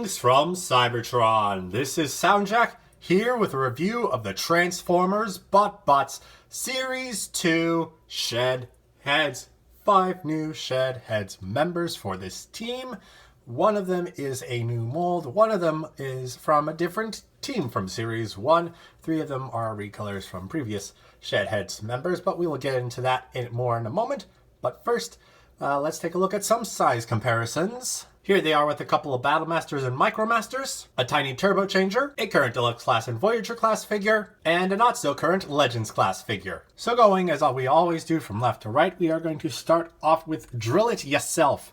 Greetings from Cybertron. This is SoundJack here with a review of the Transformers BotBots Series 2 Shed Heads. 5 new Shed Heads members for this team. One of them is a new mold. One of them is from a different team from Series 1. 3 of them are recolors from previous Shed Heads members, but we will get into that more in a moment. But first, let's take a look at some size comparisons. Here they are with a couple of Battlemasters and Micromasters, a tiny Turbo Changer, a current Deluxe class and Voyager class figure, and a not-so-current Legends class figure. So going, as we always do from left to right, we are going to start off with Drill It Yourself.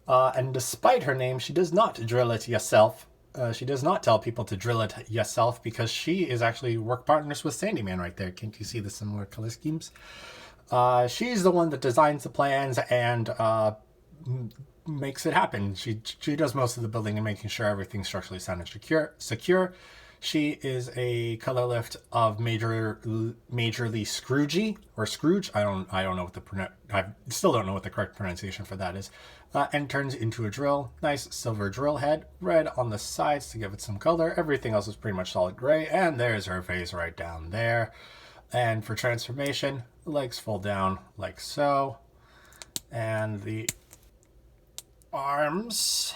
And despite her name, she does not drill it yourself. She does not tell people to drill it yourself because she is actually work partners with Sandyman right there. Can't you see the similar color schemes? She's the one that designs the plans and makes it happen. She does most of the building and making sure everything's structurally sound and secure. She is a color lift of Majorly Scroogey or Scrooge. I don't know what I still don't know what the correct pronunciation for that is. And turns into a drill. Nice silver drill head, red on the sides to give it some color. Everything else is pretty much solid gray, and there's her face right down there. And for transformation, the legs fold down like so, and the arms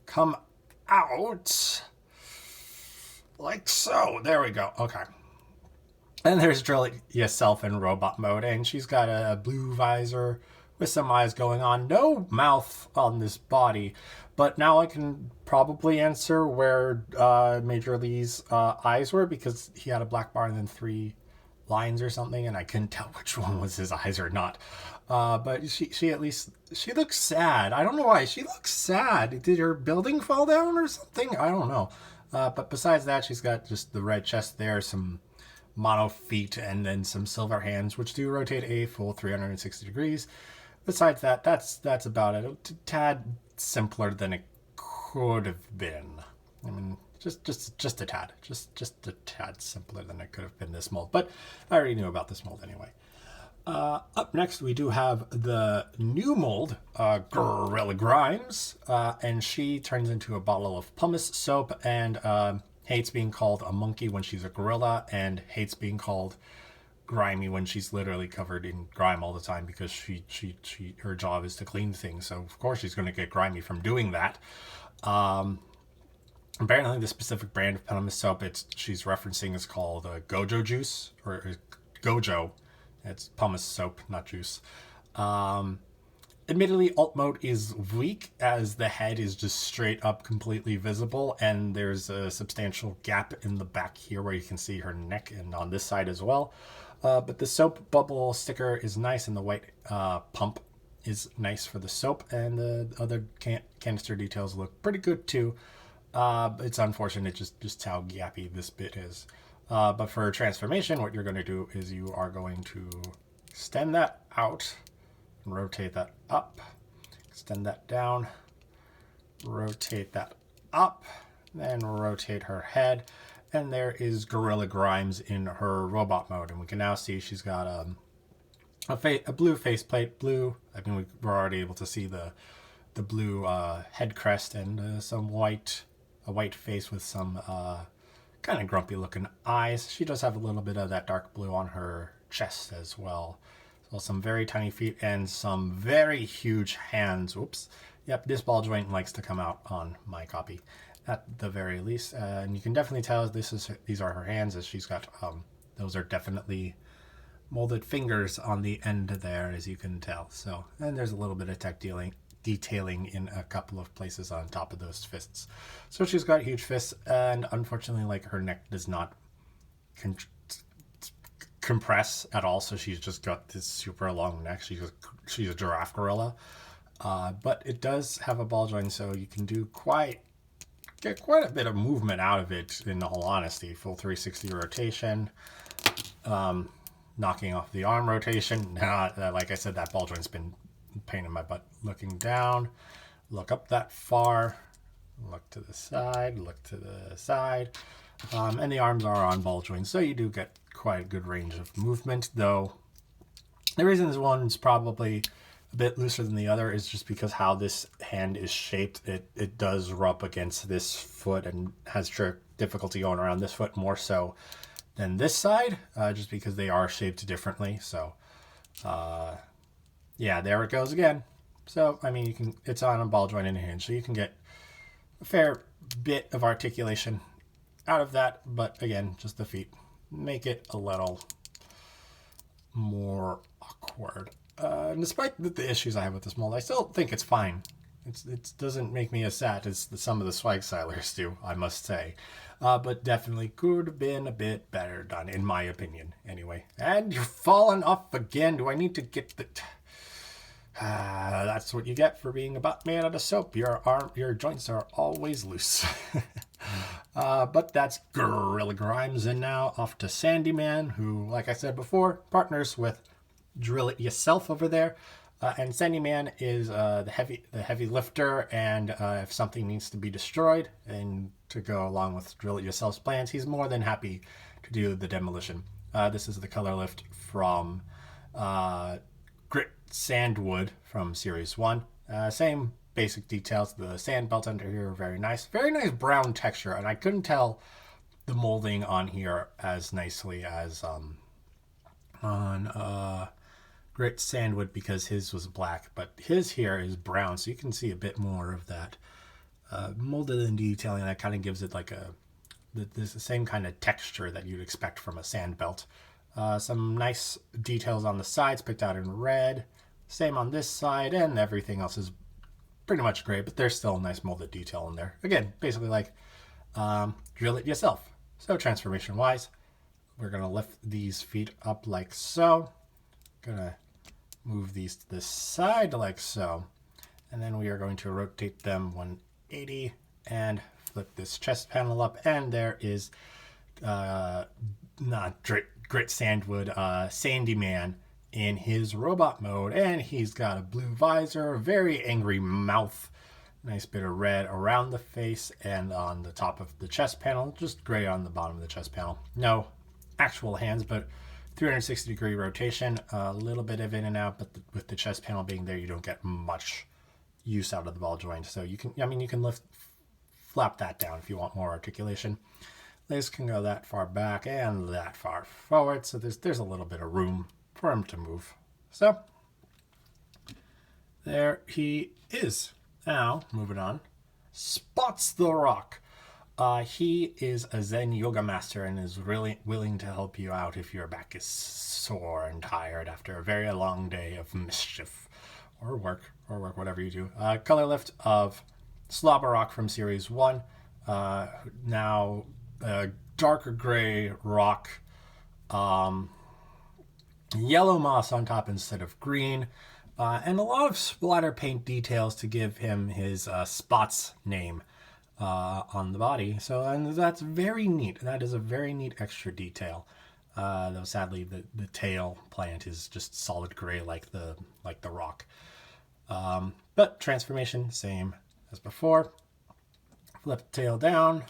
come out like so. There we go. Okay. And there's Drill It Yourself in robot mode, and she's got a blue visor with some eyes going on. No mouth on this body, but now I can probably answer where Major Lee's eyes were, because he had a black bar and then 3 lines or something, and I couldn't tell which one was his eyes or not. But she at least, she looks sad. I don't know why. She looks sad. Did her building fall down or something? I don't know. But besides that, she's got just the red chest there, some mono feet, and then some silver hands, which do rotate a full 360 degrees. Besides that, that's about it. A tad simpler than it could have been. I mean, just a tad. Just a tad simpler than it could have been, this mold. But I already knew about this mold anyway. Up next, we do have the new mold, Grrr'illa Grimes, and she turns into a bottle of pumice soap and hates being called a monkey when she's a gorilla, and hates being called grimy when she's literally covered in grime all the time, because her job is to clean things. So of course she's going to get grimy from doing that. Apparently the specific brand of pumice soap she's referencing is called Gojo juice, or Gojo. It's pumice soap, not juice. Admittedly, alt mode is weak, as the head is just straight up completely visible, and there's a substantial gap in the back here where you can see her neck, and on this side as well. But the soap bubble sticker is nice, and the white pump is nice for the soap, and the other canister details look pretty good too. It's unfortunate just how gappy this bit is. But for transformation, what you're going to do is you are going to extend that out, rotate that up, extend that down, rotate that up, then rotate her head, and there is Grrr'illa Grimes in her robot mode. And we can now see she's got a blue faceplate, blue. I mean, we're already able to see the blue head crest, and a white face with some kind of grumpy looking eyes. She does have a little bit of that dark blue on her chest as well. So some very tiny feet and some very huge hands. Oops. Yep, this ball joint likes to come out on my copy at the very least. And you can definitely tell these are her hands, as she's got, those are definitely molded fingers on the end there, as you can tell. So, and there's a little bit of detailing in a couple of places on top of those fists. So she's got huge fists, and unfortunately, like, her neck does not compress at all, so she's just got this super long neck. She's a giraffe gorilla, but it does have a ball joint, so you can get quite a bit of movement out of it, in all honesty. Full 360 rotation, knocking off the arm rotation. Like I said, that ball joint's been a pain in my butt. Looking down, look up that far, look to the side, and the arms are on ball joints, so you do get quite a good range of movement, though the reason this one's probably a bit looser than the other is just because how this hand is shaped. It does rub against this foot and has difficulty going around this foot more so than this side, just because they are shaped differently. So, yeah, there it goes again. So, I mean, it's on a ball joint and a hinge, so you can get a fair bit of articulation out of that. But again, just the feet make it a little more awkward. And despite the issues I have with this mold, I still think it's fine. It doesn't make me as sad as some of the swag stylers do, I must say. But definitely could have been a bit better done, in my opinion, anyway. And you're falling off again. Do I need to get the... that's what you get for being a butt made out of soap. Your joints are always loose. But that's Grrr'illa Grimes, and now off to Sandyman, who, like I said before, partners with Drill It Yourself over there. And Sandyman is the heavy lifter, and if something needs to be destroyed and to go along with Drill It Yourself's plans, he's more than happy to do the demolition. This is the color lift from Grit Sandwood from Series 1. Same basic details. The sand belt under here are very nice. Very nice brown texture, and I couldn't tell the molding on here as nicely as on Grit Sandwood because his was black, but his here is brown, so you can see a bit more of that molded and detailing. That kind of gives it like the same kind of texture that you'd expect from a sand belt. Some nice details on the sides picked out in red. Same on this side, and everything else is pretty much gray, but there's still a nice molded detail in there. Again, basically like drill it yourself. So transformation wise, we're gonna lift these feet up like so. Gonna move these to the side like so, and then we are going to rotate them 180 and flip this chest panel up, and there is not Grit Sandwood, Sandyman in his robot mode, and he's got a blue visor, very angry mouth, nice bit of red around the face and on the top of the chest panel, just gray on the bottom of the chest panel. No actual hands, but 360-degree rotation, a little bit of in and out, but with the chest panel being there, you don't get much use out of the ball joint. So you can flap that down if you want more articulation. Legs can go that far back and that far forward, so there's a little bit of room for him to move. So there he is. Now, moving on, Spots the Rock. He is a Zen yoga master and is really willing to help you out if your back is sore and tired after a very long day of mischief or work, whatever you do. Color lift of Slobber Rock from Series 1. Now darker gray rock, yellow moss on top instead of green, and a lot of splatter paint details to give him his Spots name on the body. So, and that's very neat. That is a very neat extra detail. Though sadly the tail plant is just solid gray like the rock. But transformation same as before. Flip the tail down,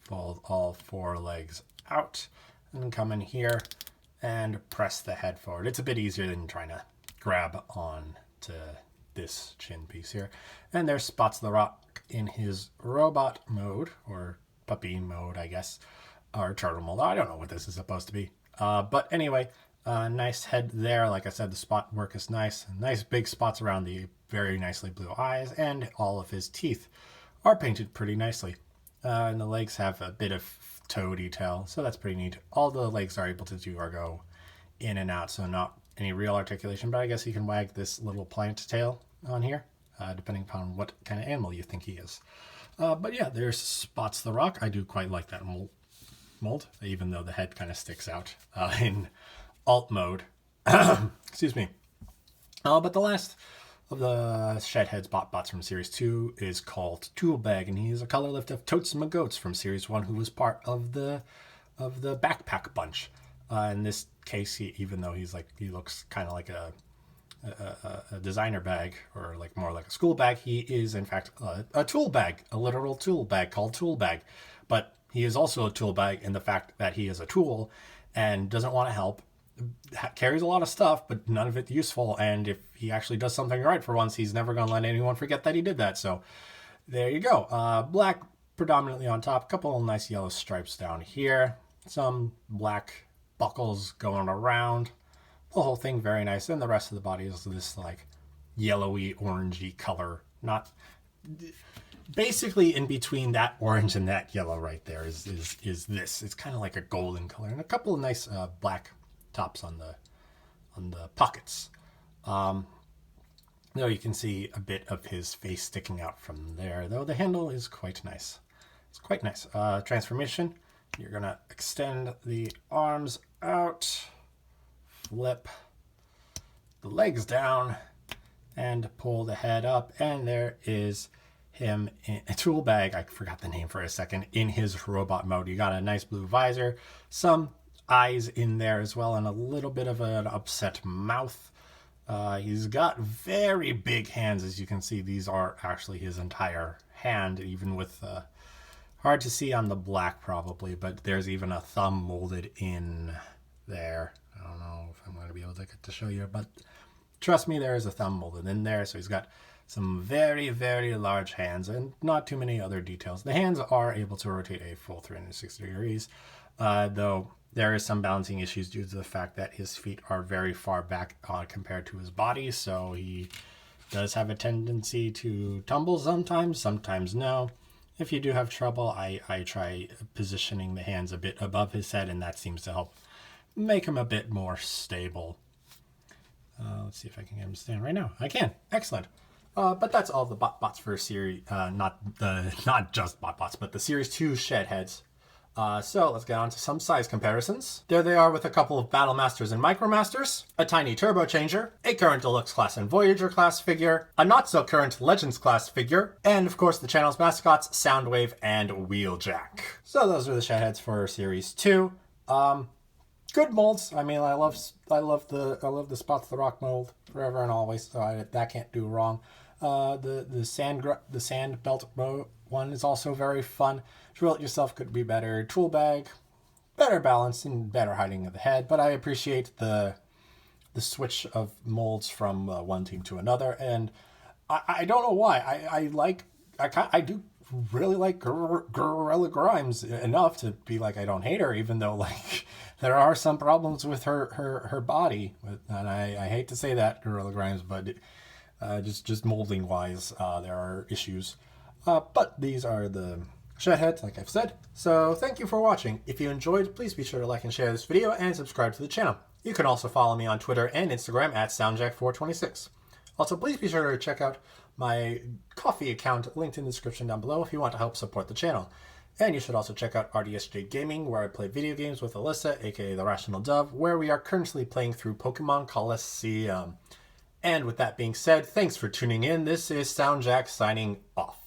fold all four legs out, and then come in here and press the head forward. It's a bit easier than trying to grab on to this chin piece here. And there's Spots the Rock in his robot mode, or puppy mode, I guess, or turtle mode. I don't know what this is supposed to be. But anyway, nice head there. Like I said, the spot work is nice. Nice big spots around the very nicely blue eyes, and all of his teeth are painted pretty nicely. And the legs have a bit of toe detail, so that's pretty neat. All the legs are able to do are go in and out, so not any real articulation, but I guess you can wag this little plant tail on here, depending upon what kind of animal you think he is. But yeah, there's Spots the Rock. I do quite like that mold, even though the head kind of sticks out in alt mode. Excuse me. But the last of the Shed Heads BotBots from Series 2 is called Toolbag, and he is a color lift of Totes My Goats from Series 1, who was part of the backpack bunch. In this case, even though he looks kind of like a designer bag, or like more like a school bag, he is in fact a tool bag, a literal tool bag called Tool Bag. But he is also a tool bag in the fact that he is a tool and doesn't want to help carries a lot of stuff, but none of it useful. And if he actually does something right for once, he's never going to let anyone forget that he did that. So there you go. Black predominantly on top, a couple of nice yellow stripes down here, some black buckles going around. The whole thing very nice. And the rest of the body is this like yellowy, orangey color. Not basically in between that orange and that yellow right there is this. It's kind of like a golden color, and a couple of nice black tops on the pockets. Though you can see a bit of his face sticking out from there, though the handle is quite nice. It's quite nice. Transformation. You're gonna extend the arms out, flip the legs down, and pull the head up, and there is him in a tool bag. I forgot the name for a second. In his robot mode, you got a nice blue visor, some eyes in there as well, and a little bit of an upset mouth. He's got very big hands, as you can see. These are actually his entire hand, even with hard to see on the black probably, but there's even a thumb molded in there. I don't know if I'm going to be able to get to show you, but trust me, there is a thumb molded in there. So he's got some very, very large hands and not too many other details. The hands are able to rotate a full 360 degrees, though there is some balancing issues due to the fact that his feet are very far back compared to his body. So he does have a tendency to tumble sometimes no. If you do have trouble, I try positioning the hands a bit above his head, and that seems to help make him a bit more stable. Let's see if I can get him to stand right now. I can. Excellent. But that's all the BotBots for series, not just BotBots, but the Series 2 shed heads. So let's get on to some size comparisons. There they are with a couple of Battle Masters and Micromasters, a tiny Turbo Changer, a current Deluxe class and Voyager class figure, a not so current Legends class figure, and of course the channel's mascots, Soundwave and Wheeljack. So those are the shed heads for Series 2. Good molds. I mean, I love the Spots the Rock mold forever and always, so that can't do wrong. The sand belt one is also very fun. Drill it yourself could be better. Tool bag, better balance and better hiding of the head. But I appreciate the switch of molds from one team to another, and I don't know why. I do really like Grrr'illa Grimes enough to be like I don't hate her, even though like there are some problems with her body, and I hate to say that, Grrr'illa Grimes, but just molding wise, there are issues. But these are the shed heads, like I've said. So thank you for watching. If you enjoyed, please be sure to like and share this video and subscribe to the channel. You can also follow me on Twitter and Instagram at SoundJack426. Also, please be sure to check out my Ko-fi account linked in the description down below if you want to help support the channel. And you should also check out RDSJ Gaming, where I play video games with Alyssa, aka the Rational Dove, where we are currently playing through Pokemon Coliseum. And with that being said, thanks for tuning in. This is SoundJack signing off.